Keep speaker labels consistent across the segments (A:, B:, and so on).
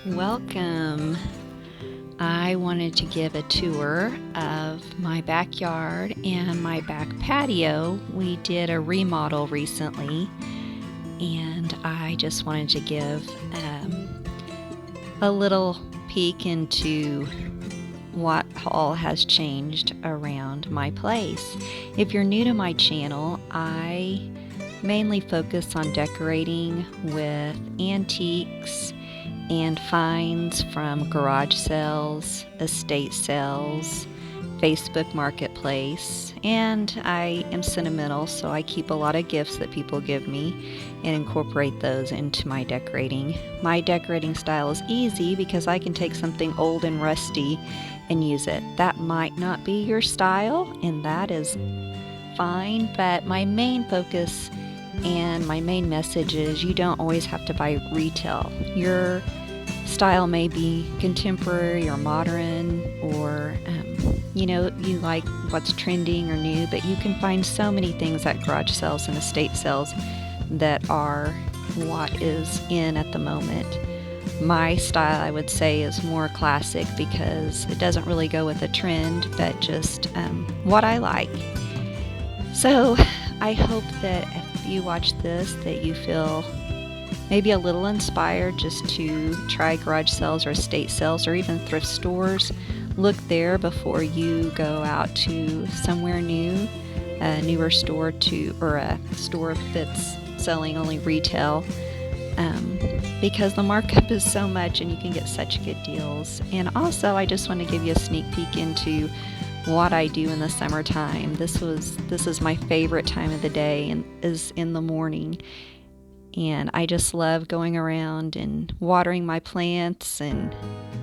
A: Welcome. I wanted to give a tour of my backyard and my back patio. We did a remodel recently, and I just wanted to give a little peek into what all has changed around my place. If you're new to my channel, I mainly focus on decorating with antiques and finds from garage sales, estate sales, Facebook Marketplace, and I am sentimental, so I keep a lot of gifts that people give me and incorporate those into my decorating. My decorating style is easy because I can take something old and rusty and use it. That might not be your style, and that is fine, but my main focus and my main message is you don't always have to buy retail. Your style may be contemporary or modern, or you like what's trending or new, but you can find so many things at garage sales and estate sales that are what is in at the moment. My style, I would say, is more classic because it doesn't really go with a trend, but just what I like. So I hope that if you watch this that you feel maybe a little inspired just to try garage sales or estate sales or even thrift stores. Look there before you go out to somewhere new, a newer store or a store that's selling only retail, because the markup is so much and you can get such good deals. And also, I just want to give you a sneak peek into what I do in the summertime. This is my favorite time of the day, and is in the morning. And I just love going around and watering my plants and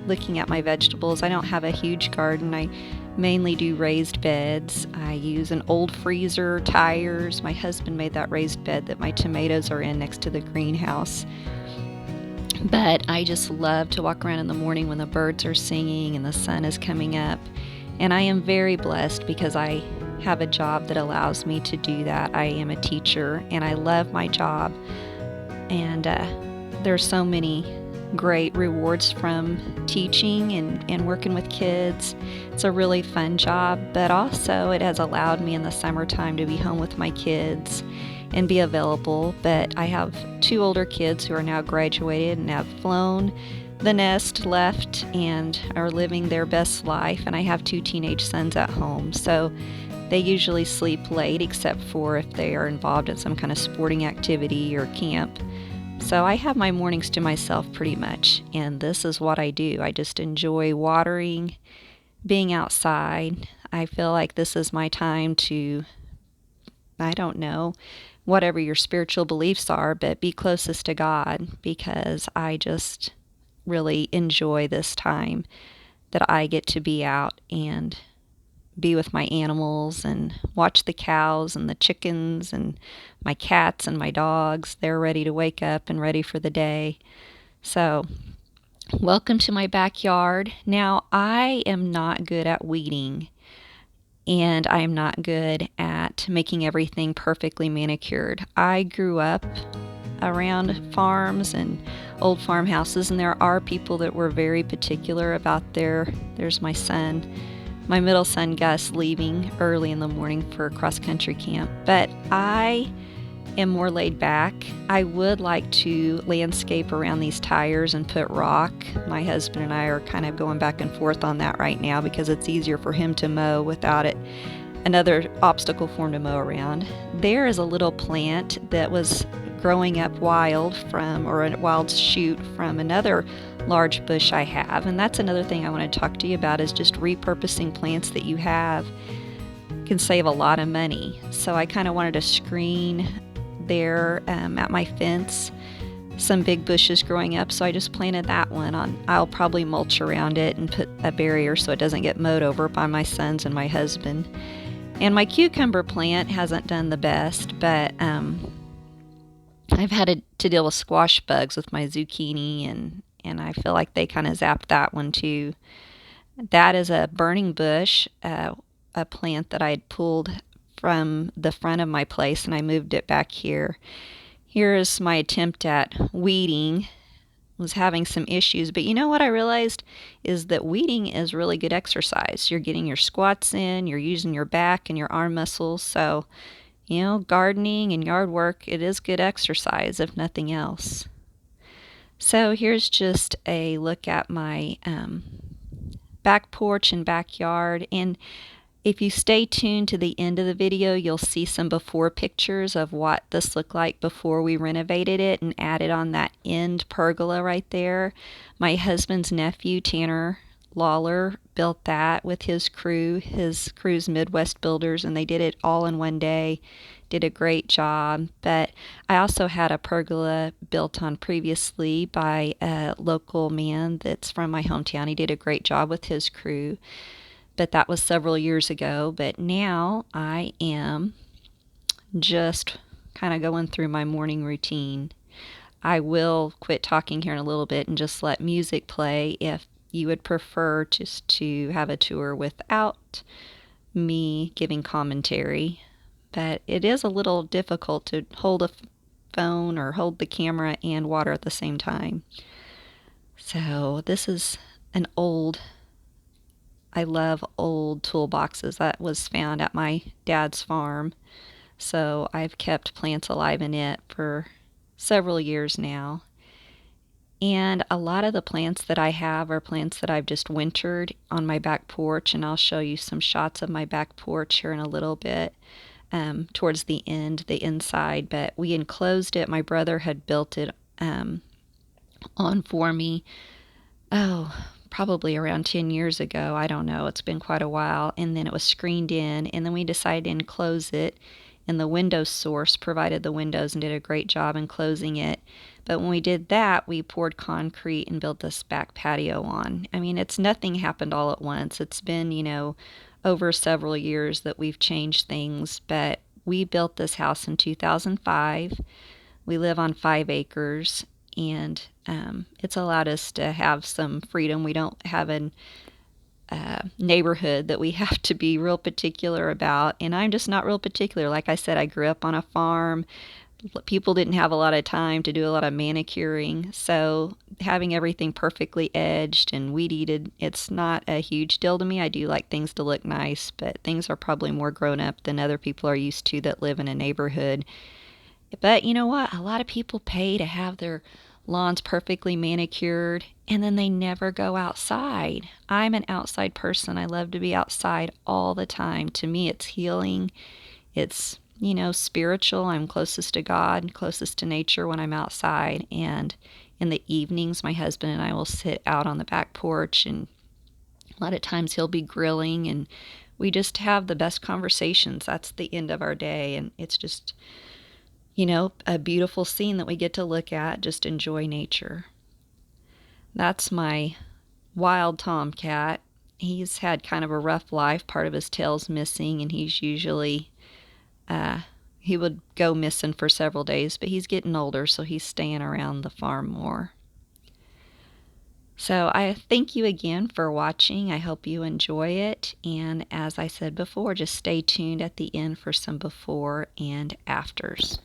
A: looking at my vegetables. I don't have a huge garden. I mainly do raised beds. I use an old freezer, tires. My husband made that raised bed that my tomatoes are in next to the greenhouse. But I just love to walk around in the morning when the birds are singing and the sun is coming up. And I am very blessed because I have a job that allows me to do that. I am a teacher and I love my job. And there's so many great rewards from teaching and working with kids. It's a really fun job, but also it has allowed me in the summertime to be home with my kids and be available. But I have 2 older kids who are now graduated and have flown the nest, left, and are living their best life. And I have 2 teenage sons at home, so they usually sleep late except for if they are involved in some kind of sporting activity or camp. So I have my mornings to myself pretty much, and this is what I do. I just enjoy watering, being outside. I feel like this is my time to, I don't know, whatever your spiritual beliefs are, but be closest to God, because I just really enjoy this time that I get to be out and be with my animals and watch the cows and the chickens and my cats and my dogs. They're ready to wake up and ready for the day. So, welcome to my backyard. Now, I am not good at weeding, and I am not good at making everything perfectly manicured. I grew up around farms and old farmhouses, and there are people that were very particular about there's my son, my middle son Gus, leaving early in the morning for cross-country camp. But I am more laid back. I would like to landscape around these tires and put rock. My husband and I are kind of going back and forth on that right now because it's easier for him to mow without it another obstacle for him to mow around. There is a little plant that was growing up wild or a wild shoot from another large bush I have. And that's another thing I want to talk to you about, is just repurposing plants that you have can save a lot of money. So I kind of wanted to screen there at my fence some big bushes growing up, so I just planted that one on. I'll probably mulch around it and put a barrier so it doesn't get mowed over by my sons and my husband. And my cucumber plant hasn't done the best, but I've had to deal with squash bugs with my zucchini, and I feel like they kind of zapped that one too. That is a burning bush, a plant that I had pulled from the front of my place, and I moved it back here. Here is my attempt at weeding was having some issues. But you know what I realized is that weeding is really good exercise. You're getting your squats in, you're using your back and your arm muscles. So, gardening and yard work, it is good exercise if nothing else. So here's just a look at my back porch and backyard. And if you stay tuned to the end of the video, you'll see some before pictures of what this looked like before we renovated it and added on that end pergola right there. My husband's nephew, Tanner Lawler, built that with his crew. His crew's Midwest Builders, and they did it all in one day. Did a great job. But I also had a pergola built on previously by a local man that's from my hometown. He did a great job with his crew, but that was several years ago. But now I am just kind of going through my morning routine. I will quit talking here in a little bit and just let music play if you would prefer just to have a tour without me giving commentary. But it is a little difficult to hold a phone or hold the camera and water at the same time. So this is an I love old toolboxes that was found at my dad's farm. So I've kept plants alive in it for several years now. And a lot of the plants that I have are plants that I've just wintered on my back porch, and I'll show you some shots of my back porch here in a little bit, towards the end, the inside. But we enclosed it. My brother had built it on for me, probably around 10 years ago. I don't know. It's been quite a while. And then it was screened in, and then we decided to enclose it. And the window source provided the windows and did a great job enclosing it. But when we did that, we poured concrete and built this back patio on. I mean, nothing happened all at once. It's been, over several years that we've changed things. But we built this house in 2005. We live on 5 acres, and it's allowed us to have some freedom. We don't have an neighborhood that we have to be real particular about, and I'm just not real particular. Like I said, I grew up on a farm. People didn't have a lot of time to do a lot of manicuring, so having everything perfectly edged and weed eated, it's not a huge deal to me. I do like things to look nice, but things are probably more grown up than other people are used to that live in a neighborhood. But you know what? A lot of people pay to have their lawns perfectly manicured, and then they never go outside. I'm an outside person. I love to be outside all the time. To me, it's healing. It's, spiritual. I'm closest to God, closest to nature when I'm outside. And in the evenings, my husband and I will sit out on the back porch, and a lot of times he'll be grilling, and we just have the best conversations. That's the end of our day, and it's just a beautiful scene that we get to look at, just enjoy nature. That's my wild tomcat. He's had kind of a rough life. Part of his tail's missing, and he's usually, he would go missing for several days, but he's getting older, so he's staying around the farm more. So I thank you again for watching. I hope you enjoy it. And as I said before, just stay tuned at the end for some before and afters.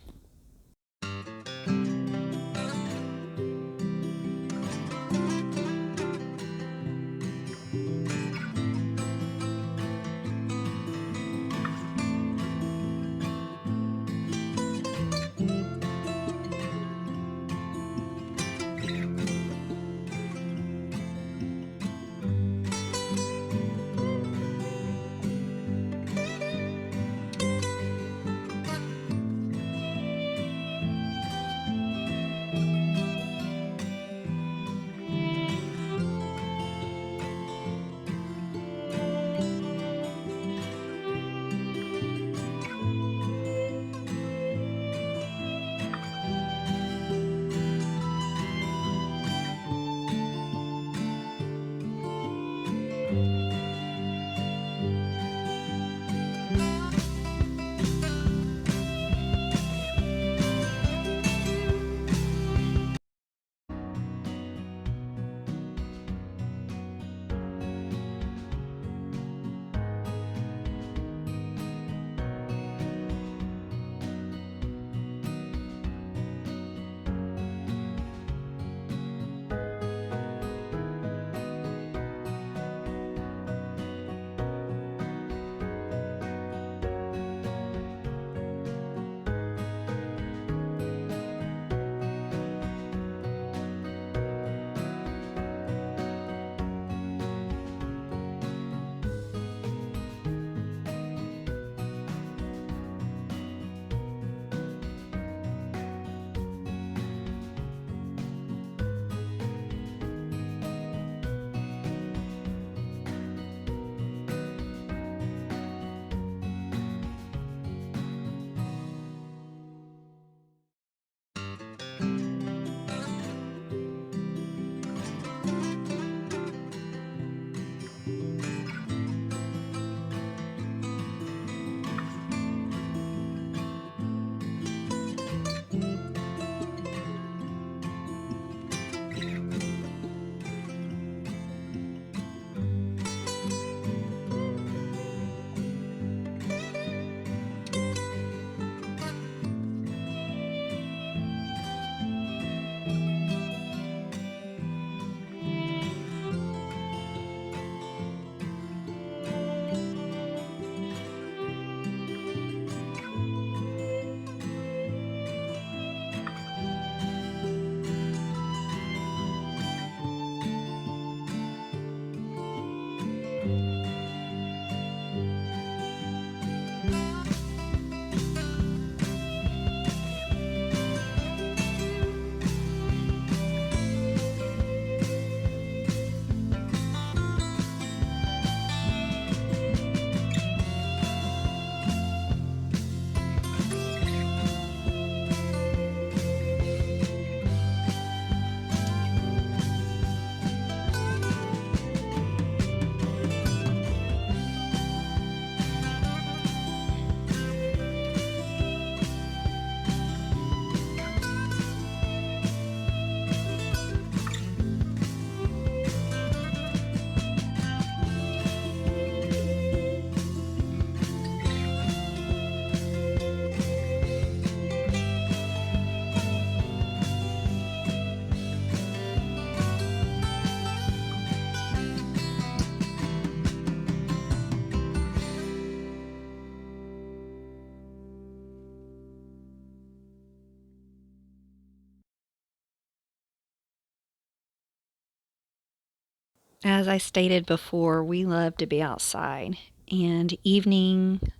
A: As I stated before, we love to be outside, and evening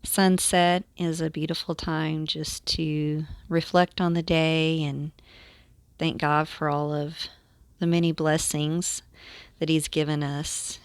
A: sunset is a beautiful time just to reflect on the day and thank God for all of the many blessings that He's given us.